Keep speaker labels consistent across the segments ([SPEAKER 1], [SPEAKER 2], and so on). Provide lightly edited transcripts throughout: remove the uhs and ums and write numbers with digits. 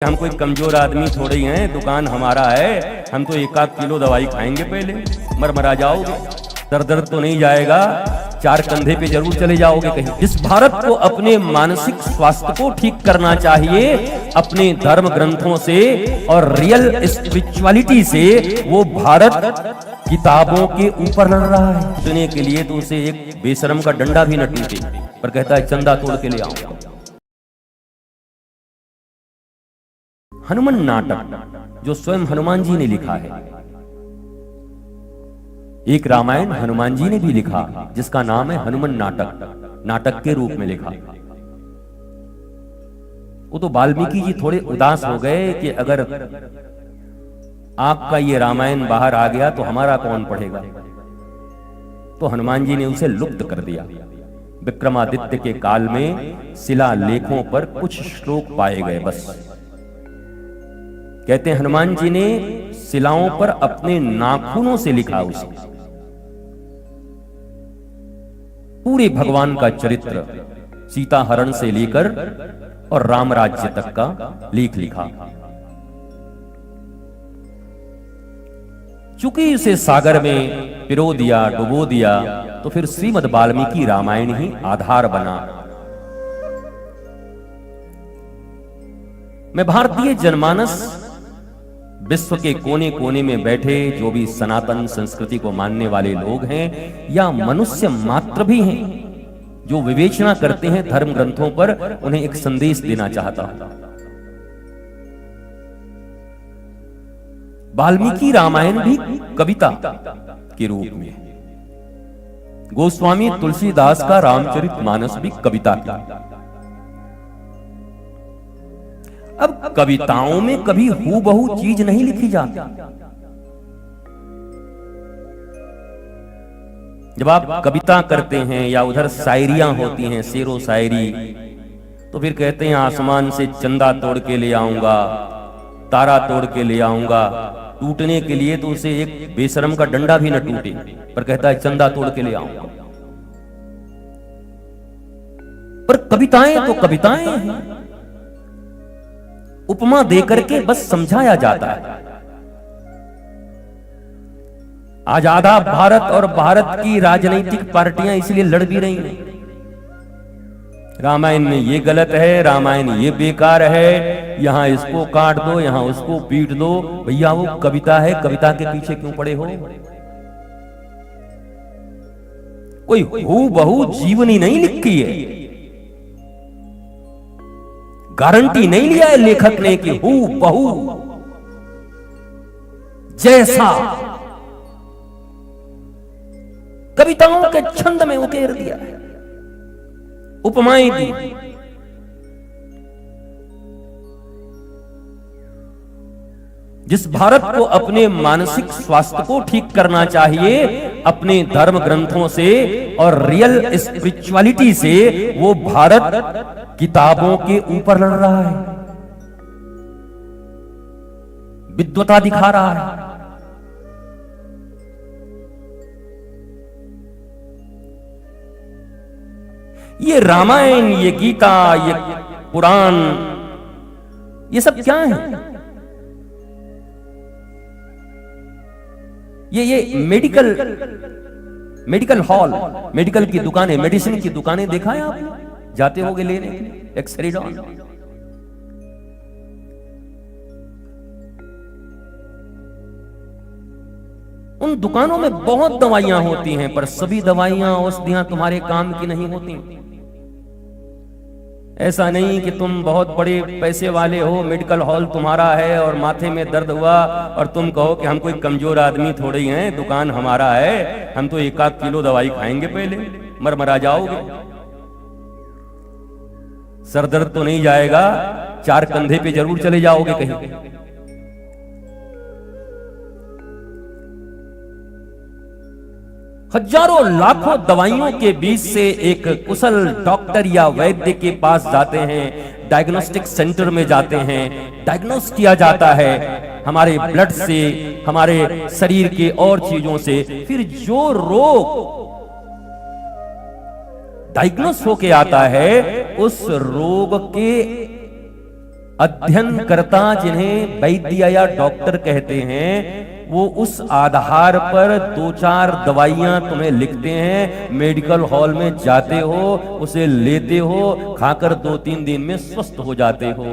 [SPEAKER 1] हम कोई कमजोर आदमी थोड़े ही हैं, दुकान हमारा है। हम तो 1-8 किलो दवाई खाएंगे, पहले मर जाओगे। दर्द तो नहीं जाएगा, 4 कंधे पे जरूर चले जाओगे कहीं। इस भारत को अपने मानसिक स्वास्थ्य को ठीक करना चाहिए अपने धर्म ग्रंथों से और रियल स्पिरिचुअलिटी से। वो भारत किताबों के ऊपर लड़ रहा है। सुनने के लिए तो उसे एक बेशरम का डंडा भी न टूटे, पर कहता है चंदा तोड़ के ले आओ। हनुमान नाटक जो स्वयं हनुमान जी ने लिखा है, एक रामायण हनुमान जी ने भी लिखा जिसका नाम है हनुमान नाटक, नाटक के रूप में लिखा। वो तो वाल्मीकि जी थोड़े उदास हो गए कि अगर आपका ये रामायण बाहर आ गया तो हमारा कौन पढ़ेगा। तो हनुमान जी ने उसे लुप्त कर दिया। विक्रमादित्य के काल में शिलालेखों पर कुछ श्लोक पाए गए बस। कहते हैं हनुमान जी ने शिलाओं पर अपने नाखूनों से लिखा उसे पूरे भगवान का चरित्र, सीता हरण से लेकर और राम राज्य तक का लेख लिखा। चूंकि इसे सागर में पिरो दिया, डुबो दिया, तो फिर श्रीमद् वाल्मीकि रामायण ही आधार बना। मैं भारतीय जनमानस विश्व के कोने कोने में बैठे जो भी सनातन संस्कृति को मानने वाले लोग हैं या मनुष्य मात्र भी हैं जो विवेचना करते हैं धर्म ग्रंथों पर, उन्हें एक संदेश देना चाहता हूं। वाल्मीकि रामायण भी कविता के रूप में है। गोस्वामी तुलसीदास का रामचरितमानस भी कविता का। अब कविताओं में कभी हूबहू चीज नहीं लिखी जाती। जब आप कविता करते हैं या उधर शायरियां होती हैं, शेरो शायरी, तो फिर कहते हैं आसमान से चंदा तोड़ के ले आऊंगा, तारा तोड़ के ले आऊंगा। टूटने के लिए तो उसे एक बेशरम का डंडा भी न टूटे, पर कहता है चंदा तोड़ के ले आऊंगा। पर कविताएं तो कविताएं हैं, उपमा देकर के बस समझाया जाता है। आज आधा भारत और भारत की राजनीतिक पार्टियां इसलिए लड़ भी रही हैं। रामायण में ये गलत है, रामायण ये बेकार है, यहां इसको काट दो, यहां उसको पीट दो। भैया वो कविता है, कविता के पीछे क्यों पड़े हो? कोई हूबहू जीवनी नहीं लिखी है, गारंटी नहीं लिया है लेखक ने कि हूबहू जैसा कविताओं के छंद में उकेर दिया है, उपमाएं दी। जिस भारत को अपने मानसिक स्वास्थ्य को ठीक करना चाहिए अपने धर्म ग्रंथों से और रियल स्पिरिचुअलिटी से, वो भारत किताबों के ऊपर लड़ रहा है, विद्वता दिखा रहा है। ये रामायण, ये गीता, ये पुराण, ये सब क्या है? ये मेडिकल हॉल, मेडिकल की दुकानें, मेडिसिन की दुकानें देखा है आपने? जाते होगे लेने एक्सरीडॉन। उन दुकानों में बहुत दवाइयां होती हैं, पर सभी दवाइयां औषधियां तुम्हारे काम की नहीं होती। ऐसा नहीं कि तुम बहुत बड़े पैसे वाले हो, मेडिकल हॉल तुम्हारा है और माथे में दर्द हुआ और तुम कहो कि हम कोई कमजोर आदमी थोड़े ही हैं, दुकान हमारा है। हम तो 1-8 किलो दवाई खाएंगे, पहले मर जाओगे। सर दर्द तो नहीं जाएगा, 4 कंधे पे जरूर चले जाओगे कहीं। हजारों लाखों दवाइयों के बीच से एक कुशल डॉक्टर या वैद्य के पास जाते हैं, डायग्नोस्टिक सेंटर में जाते हैं, डायग्नोस किया जाता है हमारे ब्लड से, हमारे शरीर के और चीजों से। फिर जो रोग डायग्नोस होके आता है, उस रोग के अध्ययन करता जिन्हें वैद्य या डॉक्टर कहते हैं, वो उस आधार पर 2-4 दवाइयां तुम्हें लिखते हैं, मेडिकल हॉल में जाते हो, उसे लेते हो, खाकर 2-3 दिन में स्वस्थ हो जाते हो।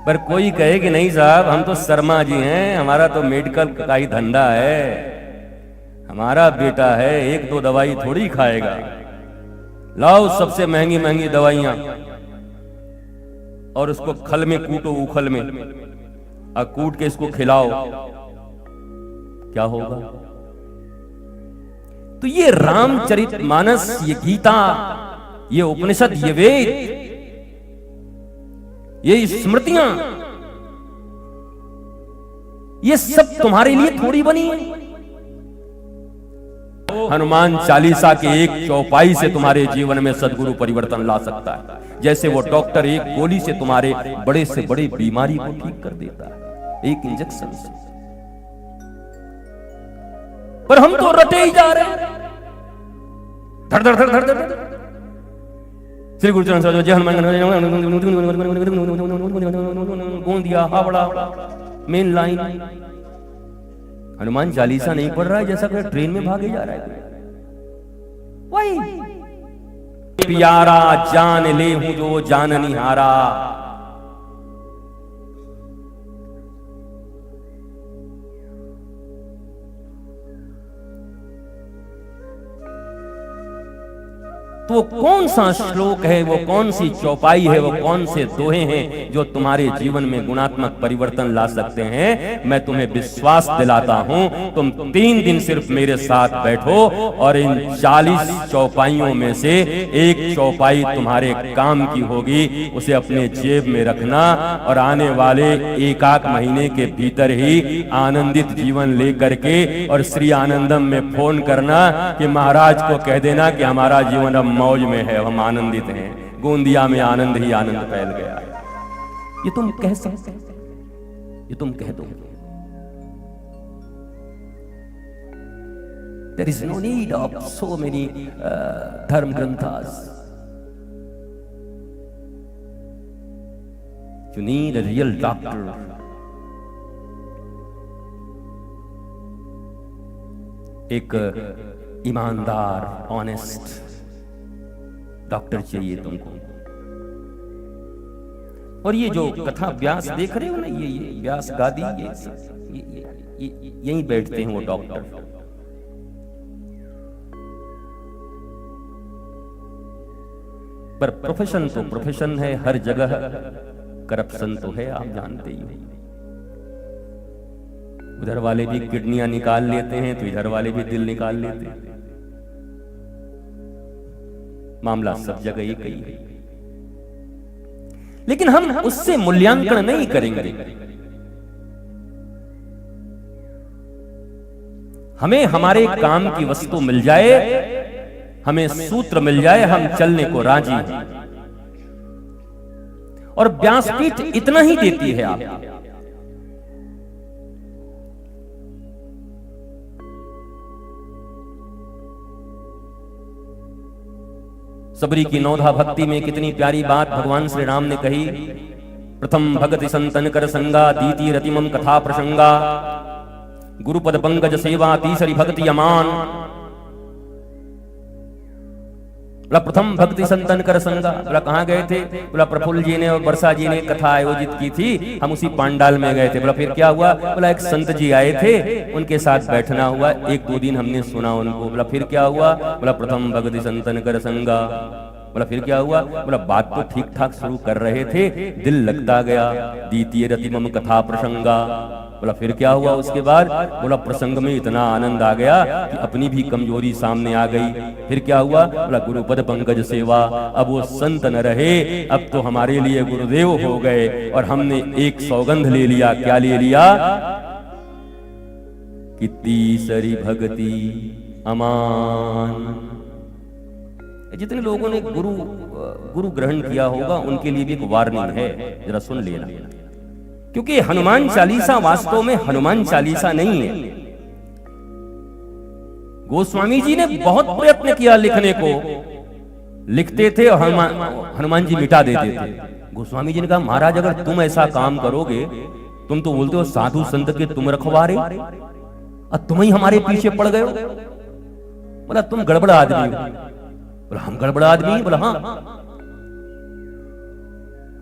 [SPEAKER 1] पर कोई कहे कि नहीं साहब, हम तो शर्मा जी हैं, हमारा तो मेडिकल का ही धंधा है, हमारा बेटा है 1-2 दवाई थोड़ी खाएगा, लाओ सबसे महंगी महंगी दवाइयां और उसको खल में कूटो, उखल में, और कूट के इसको खिलाओ, क्या होगा? तो ये रामचरितमानस, ये गीता, ये उपनिषद, ये वेद, ये स्मृतियां, ये सब तुम्हारे लिए थोड़ी बनी है। हनुमान चालीसा के एक चौपाई से तुम्हारे जीवन में सद्गुरु परिवर्तन ला सकता है, जैसे वो डॉक्टर एक गोली से तुम्हारे बड़े से बड़ी बीमारी को ठीक कर देता है, एक इंजेक्शन से। पर हम तो रटे ही जा रहे हैं, धड़ धड़ धड़ धड़ धड़। श्री गुरुचरण साहब जय हनुमान, गोंदिया, हावड़ा, मेन लाइन। हनुमान चालीसा नहीं पढ़ रहा है, जैसा कोई ट्रेन में भागे जा रहा है। वही प्यारा जान ले हूं जो जाननिहारा, तो कौन सा श्लोक है, वो कौन सी चौपाई है, वो कौन से दोहे हैं जो तुम्हारे जीवन में गुणात्मक परिवर्तन ला सकते हैं? मैं तुम्हें विश्वास दिलाता हूं, तुम 3 दिन सिर्फ मेरे साथ बैठो और इन 40 चौपाइयों में से एक चौपाई तुम्हारे काम की होगी, उसे अपने जेब में रखना और आने वाले 1-8 महीने के भीतर ही आनंदित जीवन लेकर के और श्री आनंदम में फोन करना कि महाराज को कह देना कि हमारा जीवन अब मौज में है, हम आनंदित हैं, गोंदिया में आनंद ही आनंद फैल गया। ये तुम कह सकते, ये तुम कह दो। There is no need of so many धर्म ग्रंथास. You need a real doctor. एक ईमानदार, ऑनेस्ट डॉक्टर चाहिए तुमको। और ये जो कथा व्यास देख रहे हो ना, ये व्यास गादी, ये यहीं बैठते हैं वो डॉक्टर। पर प्रोफेशन तो प्रोफेशन है, हर जगह करप्शन तो है, आप जानते ही हो। उधर वाले भी किडनियां निकाल लेते हैं तो इधर वाले भी दिल निकाल लेते हैं। मामला सब जगह एक ही है, लेकिन हम उससे मूल्यांकन नहीं करेंगे। हमें हमारे काम की वस्तु मिल जाए, हमें सूत्र मिल जाए, हम चलने को राजी हैं। और व्यासपीठ इतना ही देती है आप। सबरी की नौधा भक्ति में कितनी प्यारी बात भगवान श्री राम ने कही। प्रथम भगति संतन कर संगा, द्वितीय रतिमम कथा प्रसंगा, गुरुपद पंकज सेवा, तीसरी भक्ति अमान। बोला प्रथम भक्ति संतन कर संगा, बोला कहाँ गए थे? बोला प्रफुल्ल जी ने और वर्षा जी ने कथा आयोजित की थी, हम उसी पांडाल में गए थे। बोला फिर क्या हुआ? बोला एक संत जी आए थे, उनके साथ बैठना हुआ, 1-2 दिन हमने सुना उनको। बोला फिर क्या हुआ? बोला प्रथम भक्ति संतन कर संगा। बोला फिर क्या हुआ? बोला बात तो ठीक ठाक शुरू कर रहे थे, दिल लगता गया। द्वितीय रतिमम कथा प्रसंगा। बोला फिर क्या हुआ उसके बाद? बोला प्रसंग में इतना आनंद आ गया कि अपनी भी कमजोरी सामने आ गई। फिर क्या हुआ? बोला गुरुपद पंकज सेवा। अब वो संत न रहे, अब तो हमारे लिए गुरुदेव हो गए और हमने एक सौगंध ले लिया। क्या ले लिया? कि तीसरी भक्ति अमान। जितने लोगों ने गुरु ग्रहण किया होगा उनके लिए भी एक वार्निंग है, जरा सुन लेना। क्योंकि हनुमान चालीसा वास्तव में हनुमान चालीसा नहीं है। गोस्वामी जी ने बहुत प्रयत्न किया लिखने को, लिखते थे और हनुमान जी मिटा देते थे। गोस्वामी जी ने कहा महाराज अगर तुम ऐसा काम करोगे, तुम तो बोलते हो साधु संत के तुम रखवारे, और तुम ही हमारे पीछे पड़ गए हो, बोला तुम गड़बड़ आदमी हो। बोला हम गड़बड़ आदमी? बोला हाँ,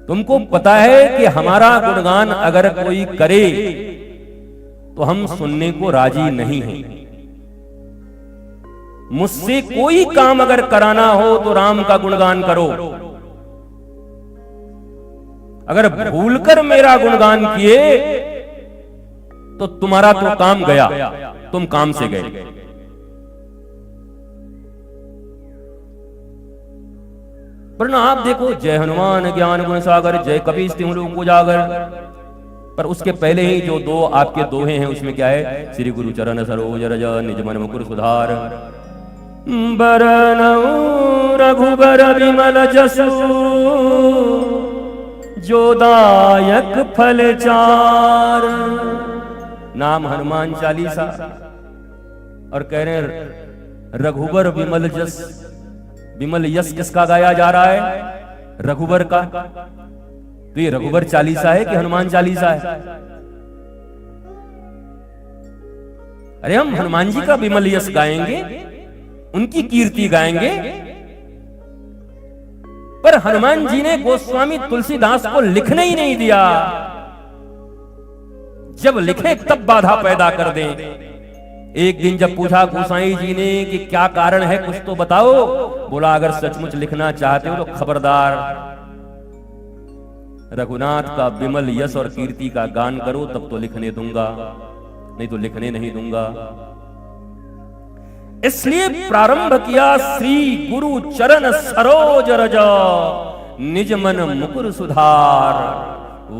[SPEAKER 1] तुमको पता है कि हमारा गुणगान अगर कोई करे तो हम सुनने को राजी नहीं हैं। मुझसे कोई काम अगर कराना हो तो राम का गुणगान करो, अगर भूलकर मेरा गुणगान किए तो तुम्हारा तो काम गया, तुम काम से गए। वरना आप देखो, जय हनुमान ज्ञान गुण सागर, जय कपीस तिहुँ लोक उजागर, पर उसके पहले ही जो दो आपके दोहे हैं उसमें क्या है? श्री गुरु चरण सरोज रज निज मन मुकुर सुधार, बरनउँ रघुबर विमल जसु, जो दायक फल चार। नाम हनुमान चालीसा, और कह रहे हैं रघुबर विमल जस। विमल यश किसका गाया जा रहा है? रघुबर का। तो ये रघुबर चालीसा है कि हनुमान चालीसा है? अरे हम हनुमान जी का विमल यश गाएंगे, उनकी कीर्ति गाएंगे, पर हनुमान जी ने गोस्वामी तुलसीदास को लिखने ही नहीं दिया। जब लिखे तब बाधा पैदा कर दें। एक दिन जब पूछा गोसाई जी ने कि क्या कारण है, कुछ तो बताओ। बोला अगर सचमुच लिखना चाहते हो तो खबरदार रघुनाथ का विमल यश और कीर्ति का गान करो, तब तो लिखने दूंगा, नहीं तो लिखने नहीं दूंगा। इसलिए प्रारंभ किया श्री गुरु चरण सरोज रज, निज मन मुकुर सुधार,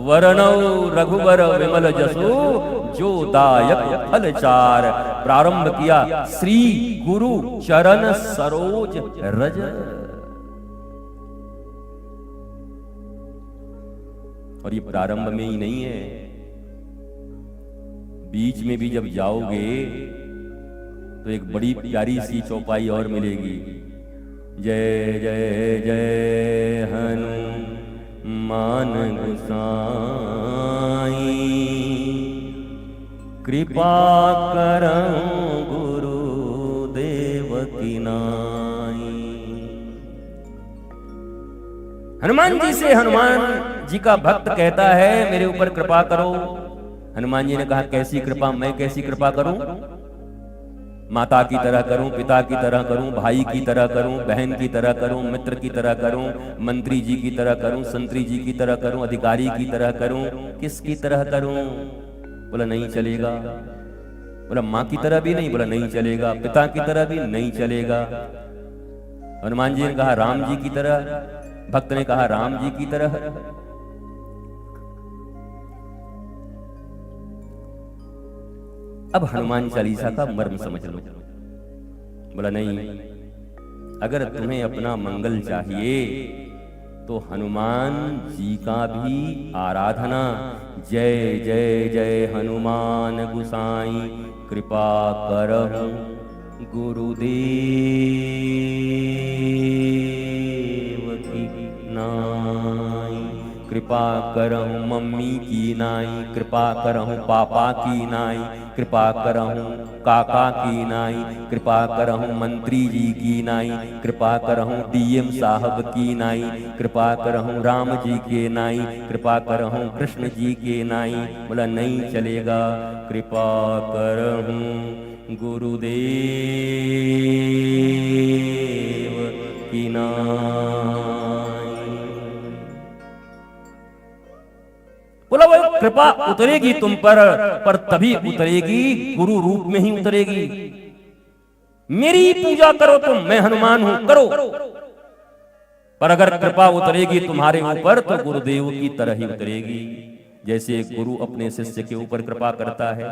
[SPEAKER 1] वरनौ रघुबर विमल जसु, जो दायक फल चार। प्रारंभ किया श्री गुरु चरण सरोज रज। और ये प्रारंभ में ही नहीं है, बीच में भी जब जाओगे तो एक बड़ी प्यारी सी चौपाई और मिलेगी। जय जय जय हनुमान गोसाई, कृपा करऊं गुरुदेव की नाई। हनुमान जी से हनुमान जी का भक्त कहता है मेरे ऊपर कृपा करो। हनुमान जी ने कहा कैसी कृपा? मैं कैसी कृपा करूं? माता की तरह करूं, पिता की तरह करूं, भाई की तरह करूं, बहन की तरह करूं, मित्र की तरह करूं, मंत्री जी की तरह करूं, संतरी जी की तरह करूं, अधिकारी की तरह करूं, किसकी तरह करूं? बोला नहीं चलेगा। बोला माँ की तरह भी नहीं? बोला नहीं चलेगा। पिता की तरह भी नहीं चलेगा। हनुमान जी ने कहा राम जी की तरह, भक्त ने कहा राम जी की तरह। अब हनुमान चालीसा का मर्म समझ लो। बोला नहीं, अगर तुम्हें अपना मंगल चाहिए तो हनुमान जी का भी आराधना। जय जय जय हनुमान गोसाई, कृपा करहु गुरुदेव की नाई। कृपा करहु मम्मी की नाई, कृपा करहु पापा की नाई, कृपा करहु काका की नाई, कृपा करहु मंत्री जी की नाई, कृपा करहु डीएम साहब की नाई, कृपा करहु राम जी के नाई, कृपा करहु कृष्ण जी के नाई। बोला नहीं चलेगा। कृपा करहु गुरुदेव की नाई। बोला वो कृपा उतरेगी तुम पर तभी उतरेगी गुरु रूप में ही उतरेगी। मेरी पूजा करो तुम, मैं हनुमान हूं, करो। पर अगर कृपा उतरेगी तुम्हारे ऊपर तो गुरुदेव की तरह ही उतरेगी। जैसे गुरु अपने शिष्य के ऊपर कृपा करता है,